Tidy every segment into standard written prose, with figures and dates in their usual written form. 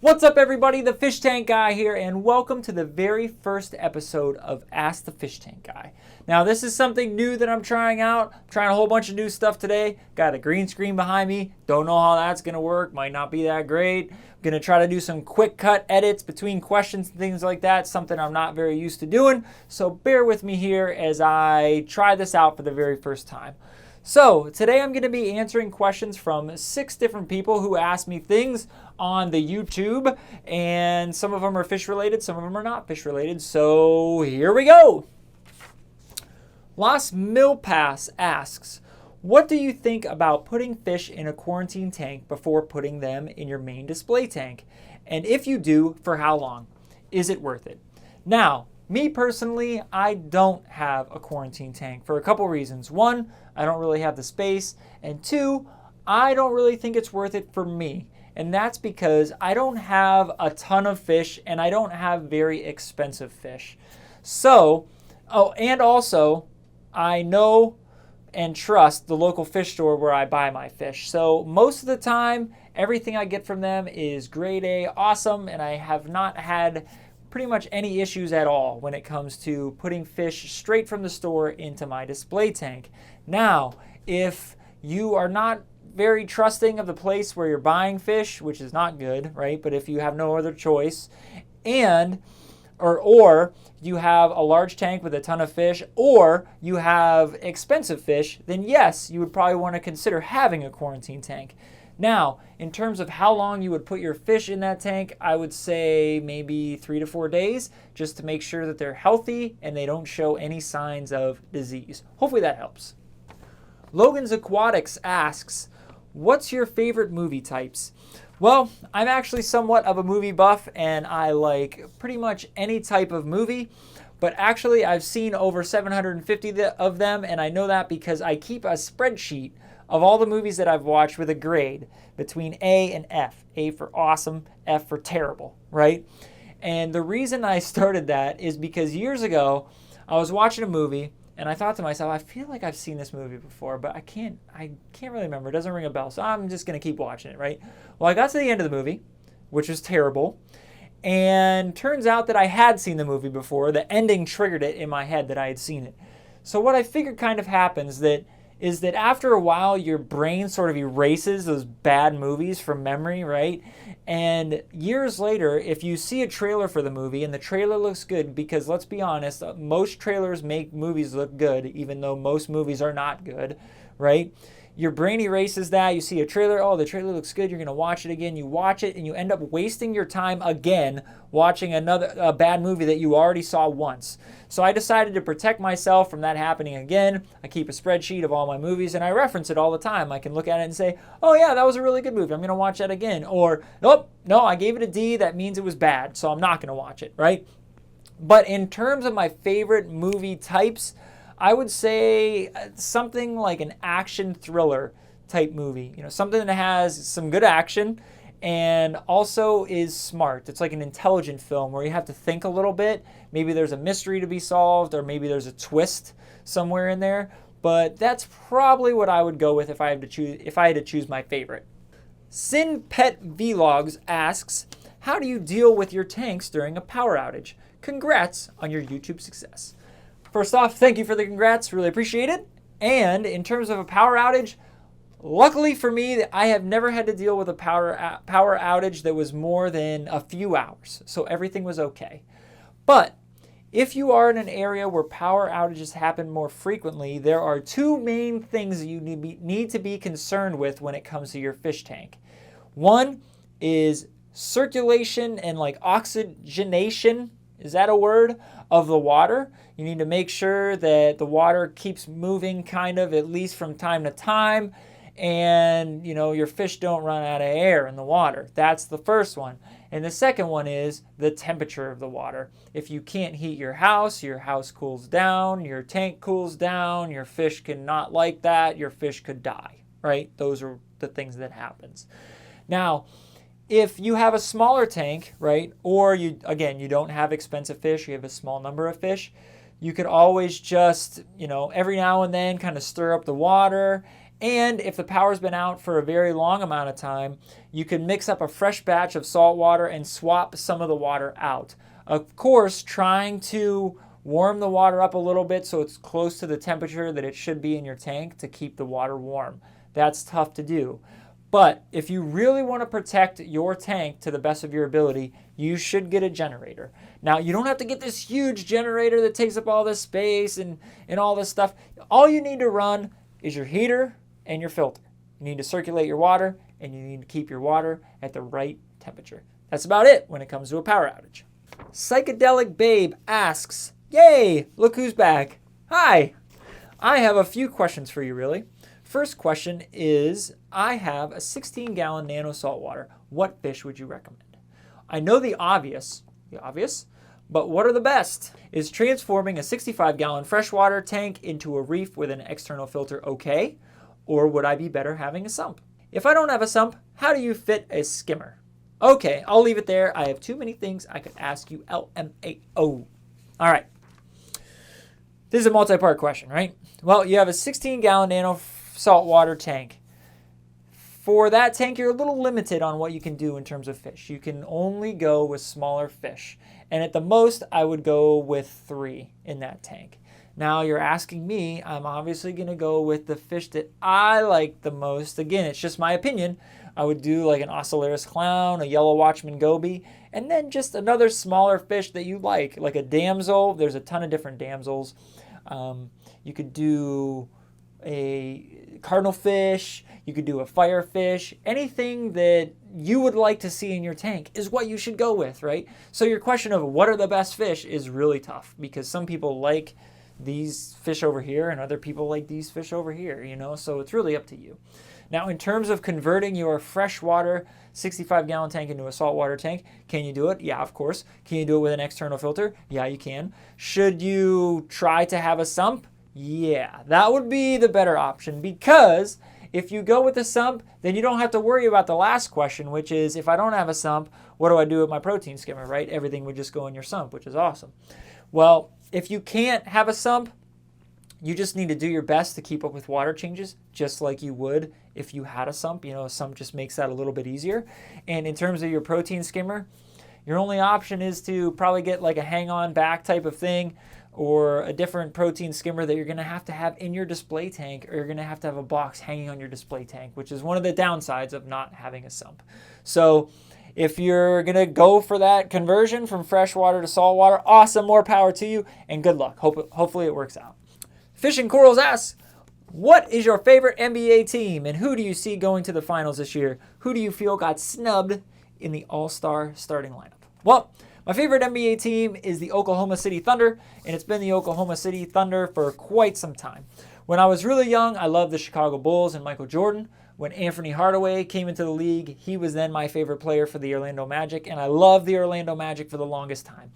What's up, everybody? The Fish Tank Guy here, and welcome to the very first episode of Ask the Fish Tank Guy. Now, this is something new that I'm trying out. I'm trying a whole bunch of new stuff today. Got a green screen behind me. Don't know how that's going to work. Might not be that great. I'm going to try to do some quick cut edits between questions and things like that, something I'm not very used to doing. So bear with me here as I try this out for the very first time. So today I'm going to be answering questions from 6 different people who asked me things on the YouTube, and some of them are fish related, some of them are not fish related. So here we go. Las Milpas asks, what do you think about putting fish in a quarantine tank before putting them in your main display tank? And if you do, for how long? Is it worth it? Now, me personally, I don't have a quarantine tank for a couple reasons. One, I don't really have the space. And 2, I don't really think it's worth it for me. And that's because I don't have a ton of fish and I don't have very expensive fish. So, and also, I know and trust the local fish store where I buy my fish. So most of the time, everything I get from them is grade A, awesome, and I have not had pretty much any issues at all when it comes to putting fish straight from the store into my display tank. Now, if you are not very trusting of the place where you're buying fish, which is not good, right? But if you have no other choice, or you have a large tank with a ton of fish, or you have expensive fish, then yes, you would probably want to consider having a quarantine tank. Now, in terms of how long you would put your fish in that tank, I would say maybe 3 to 4 days, just to make sure that they're healthy and they don't show any signs of disease. Hopefully that helps. Logan's Aquatics asks, what's your favorite movie types? Well, I'm actually somewhat of a movie buff and I like pretty much any type of movie, but actually I've seen over 750 of them, and I know that because I keep a spreadsheet of all the movies that I've watched with a grade between A and F. A for awesome, F for terrible, right? And the reason I started that is because years ago I was watching a movie and I thought to myself, I feel like I've seen this movie before, but I can't really remember. It doesn't ring a bell, so I'm just going to keep watching it, right? Well, I got to the end of the movie, which was terrible, and turns out that I had seen the movie before. The ending triggered it in my head that I had seen it. So what I figured kind of happens is that after a while, your brain sort of erases those bad movies from memory, right? And years later, if you see a trailer for the movie and the trailer looks good, because let's be honest, most trailers make movies look good, even though most movies are not good, right? Your brain erases that. You see a trailer, oh, the trailer looks good, you're going to watch it again. You watch it and you end up wasting your time again watching a bad movie that you already saw once. So I decided to protect myself from that happening again. I keep a spreadsheet of all my movies and I reference it all the time. I can look at it and say, oh yeah, that was a really good movie, I'm going to watch that again. Or, nope, no, I gave it a D, that means it was bad, so I'm not going to watch it, right? But in terms of my favorite movie types, I would say something like an action thriller type movie. You know, something that has some good action and also is smart. It's like an intelligent film where you have to think a little bit. Maybe there's a mystery to be solved, or maybe there's a twist somewhere in there. But that's probably what I would go with if I had to choose my favorite. Sin Pet Vlogs asks, how do you deal with your tanks during a power outage? Congrats on your YouTube success. First off, thank you for the congrats, really appreciate it. And in terms of a power outage, luckily for me, I have never had to deal with a power outage that was more than a few hours, so everything was okay. But if you are in an area where power outages happen more frequently, there are 2 main things that you need to be concerned with when it comes to your fish tank. One is circulation and like oxygenation, is that a word, of the water. You need to make sure that the water keeps moving kind of at least from time to time, and your fish don't run out of air in the water. That's the first one. And the second one is the temperature of the water. If you can't heat your house cools down, your tank cools down, your fish cannot like that, your fish could die, right? Those are the things that happens. Now, if you have a smaller tank, right, or you don't have expensive fish, you have a small number of fish, you could always just, every now and then kind of stir up the water And if the power's been out for a very long amount of time, you can mix up a fresh batch of salt water and swap some of the water out. Of course, trying to warm the water up a little bit so it's close to the temperature that it should be in your tank to keep the water warm. That's tough to do. But if you really want to protect your tank to the best of your ability, you should get a generator. Now, you don't have to get this huge generator that takes up all this space and all this stuff. All you need to run is your heater and your filter. You need to circulate your water, and you need to keep your water at the right temperature. That's about it when it comes to a power outage. Psychedelic Babe asks, yay, look who's back. Hi. I have a few questions for you, really. First question is, I have a 16-gallon nano saltwater. What fish would you recommend? I know the obvious, but what are the best? Is transforming a 65-gallon freshwater tank into a reef with an external filter okay? Or would I be better having a sump? If I don't have a sump, how do you fit a skimmer? Okay, I'll leave it there. I have too many things I could ask you, LMAO. All right. This is a multi-part question, right? Well, you have a 16-gallon nano saltwater tank. For that tank, you're a little limited on what you can do in terms of fish. You can only go with smaller fish. And at the most, I would go with 3 in that tank. Now you're asking me, I'm obviously going to go with the fish that I like the most. Again, it's just my opinion. I would do like an Ocellaris clown, a yellow watchman goby, and then just another smaller fish that you like a damsel. There's a ton of different damsels. You could do a cardinal fish, you could do a firefish. Anything that you would like to see in your tank is what you should go with, right? So your question of what are the best fish is really tough because some people like these fish over here and other people like these fish over here, so it's really up to you. Now, in terms of converting your freshwater 65-gallon tank into a saltwater tank, can you do it? Yeah, of course. Can you do it with an external filter? Yeah, you can. Should you try to have a sump? Yeah, that would be the better option because if you go with the sump, then you don't have to worry about the last question, which is if I don't have a sump, what do I do with my protein skimmer, right? Everything would just go in your sump, which is awesome. Well, if you can't have a sump, you just need to do your best to keep up with water changes, just like you would if you had a sump. A sump just makes that a little bit easier. And in terms of your protein skimmer, your only option is to probably get like a hang-on back type of thing or a different protein skimmer that you're going to have in your display tank, or you're going to have a box hanging on your display tank, which is one of the downsides of not having a sump. So if you're going to go for that conversion from freshwater to saltwater, awesome, more power to you, and good luck. Hopefully it works out. Fishing Corals asks, what is your favorite NBA team, and who do you see going to the finals this year? Who do you feel got snubbed in the All-Star starting lineup? Well, my favorite NBA team is the Oklahoma City Thunder, and it's been the Oklahoma City Thunder for quite some time. When I was really young, I loved the Chicago Bulls and Michael Jordan. When Anthony Hardaway came into the league, he was then my favorite player for the Orlando Magic, and I loved the Orlando Magic for the longest time.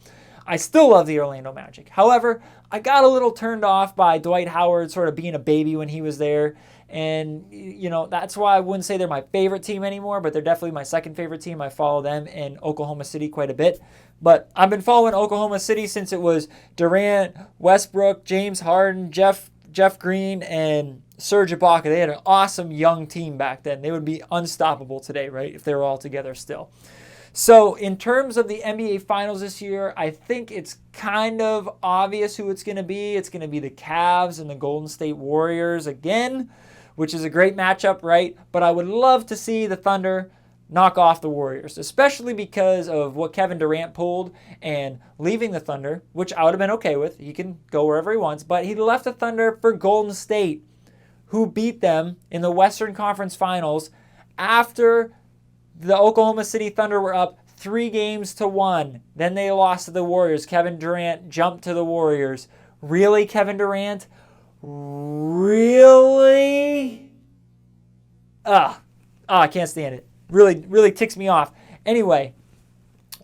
I still love the Orlando Magic. However, I got a little turned off by Dwight Howard sort of being a baby when he was there. And, that's why I wouldn't say they're my favorite team anymore, but they're definitely my second favorite team. I follow them in Oklahoma City quite a bit. But I've been following Oklahoma City since it was Durant, Westbrook, James Harden, Jeff Green, and Serge Ibaka. They had an awesome young team back then. They would be unstoppable today, right, if they were all together still. So in terms of the NBA Finals this year, I think it's kind of obvious who it's going to be. It's going to be the Cavs and the Golden State Warriors again, which is a great matchup, right? But I would love to see the Thunder knock off the Warriors, especially because of what Kevin Durant pulled and leaving the Thunder, which I would have been okay with. He can go wherever he wants, but he left the Thunder for Golden State, who beat them in the Western Conference Finals after the Oklahoma City Thunder were up 3-1. Then they lost to the Warriors. Kevin Durant jumped to the Warriors. Really, Kevin Durant? Really? I can't stand it. Really ticks me off. Anyway,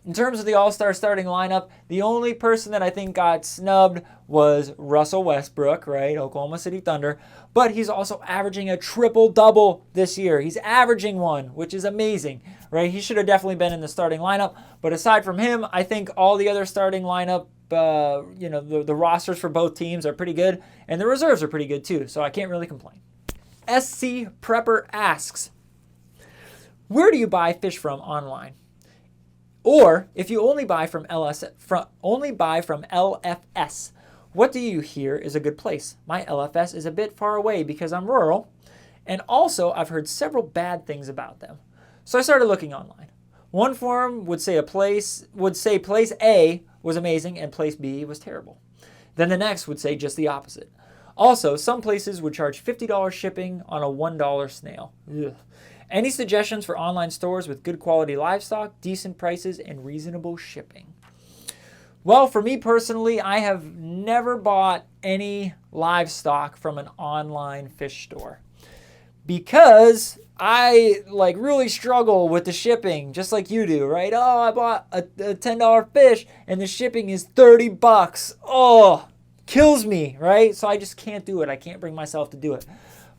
in terms of the All-Star starting lineup, the only person that I think got snubbed was Russell Westbrook, right? Oklahoma City Thunder. But he's also averaging a triple-double this year. He's averaging one, which is amazing, right? He should have definitely been in the starting lineup. But aside from him, I think all the other starting lineup, the rosters for both teams are pretty good. And the reserves are pretty good too, so I can't really complain. SC Prepper asks, where do you buy fish from online? Or if you only buy from LFS, what do you hear is a good place? My LFS is a bit far away because I'm rural, and also I've heard several bad things about them. So I started looking online. One forum would say place A was amazing and place B was terrible. Then the next would say just the opposite. Also, some places would charge $50 shipping on a $1 snail. Ugh. Any suggestions for online stores with good quality livestock, decent prices, and reasonable shipping? Well, for me personally, I have never bought any livestock from an online fish store because I really struggle with the shipping, just like you do, right? Oh, I bought a $10 fish and the shipping is $30. Oh, kills me, right? So I just can't do it. I can't bring myself to do it.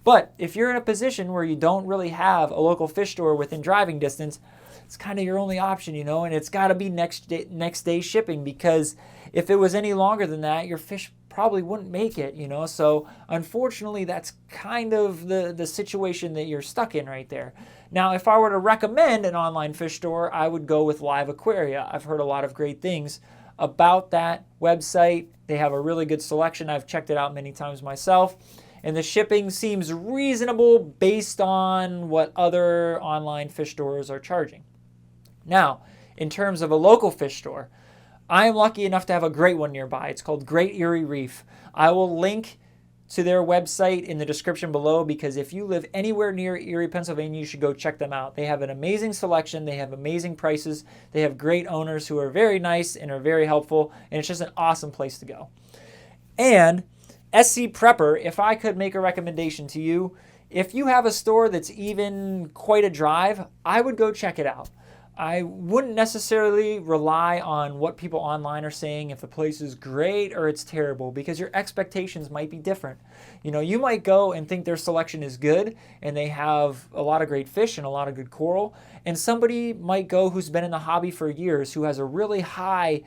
But if you're in a position where you don't really have a local fish store within driving distance, it's kind of your only option, and it's got to be next day shipping, because if it was any longer than that, your fish probably wouldn't make it, So unfortunately, that's kind of the situation that you're stuck in right there. Now, if I were to recommend an online fish store, I would go with Live Aquaria. I've heard a lot of great things about that website. They have a really good selection. I've checked it out many times myself. And the shipping seems reasonable based on what other online fish stores are charging. Now, in terms of a local fish store, I am lucky enough to have a great one nearby. It's called Great Erie Reef. I will link to their website in the description below, because if you live anywhere near Erie, Pennsylvania, you should go check them out. They have an amazing selection. They have amazing prices. They have great owners who are very nice and are very helpful, and it's just an awesome place to go. And SC Prepper, if I could make a recommendation to you, if you have a store that's even quite a drive, I would go check it out. I wouldn't necessarily rely on what people online are saying if the place is great or it's terrible, because your expectations might be different. You might go and think their selection is good and they have a lot of great fish and a lot of good coral, and somebody might go who's been in the hobby for years, who has a really high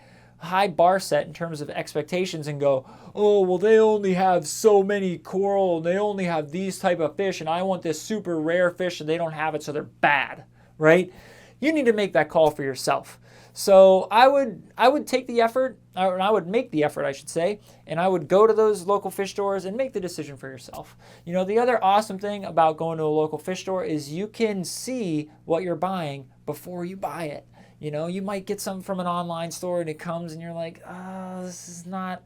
bar set in terms of expectations, and go, oh, well, they only have so many coral and they only have these type of fish, and I want this super rare fish and they don't have it, so they're bad, right? You need to make that call for yourself. So I would take the effort, or I would make the effort, I should say, and I would go to those local fish stores and make the decision for yourself. The other awesome thing about going to a local fish store is you can see what you're buying before you buy it. You might get something from an online store and it comes and you're like, this is not,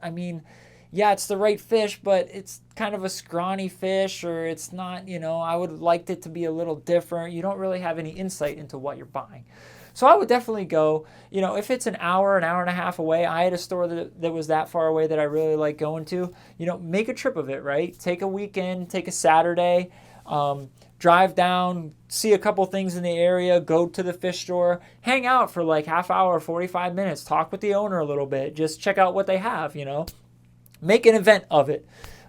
yeah, it's the right fish, but it's kind of a scrawny fish, or it's not, I would like it to be a little different. You don't really have any insight into what you're buying. So I would definitely go, if it's an hour and a half away. I had a store that was that far away that I really like going to, make a trip of it, right? Take a weekend, take a Saturday, drive down, see a couple things in the area, go to the fish store, hang out for like half hour, 45 minutes, talk with the owner a little bit, just check out what they have, Make an event of it.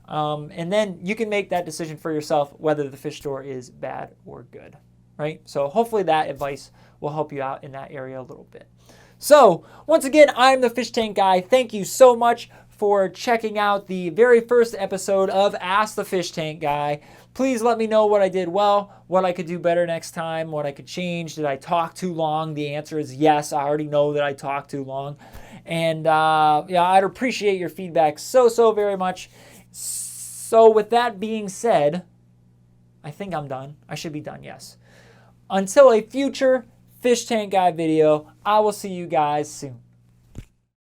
And then you can make that decision for yourself whether the fish store is bad or good, right? So hopefully that advice will help you out in that area a little bit. So once again, I'm the Fish Tank Guy. Thank you so much for checking out the very first episode of Ask the Fish Tank Guy. Please let me know what I did well, what I could do better next time, what I could change. Did I talk too long? The answer is yes. I already know that I talked too long. And I'd appreciate your feedback so very much. So with that being said, I think I'm done. I should be done, yes. Until a future Fish Tank Guy video, I will see you guys soon.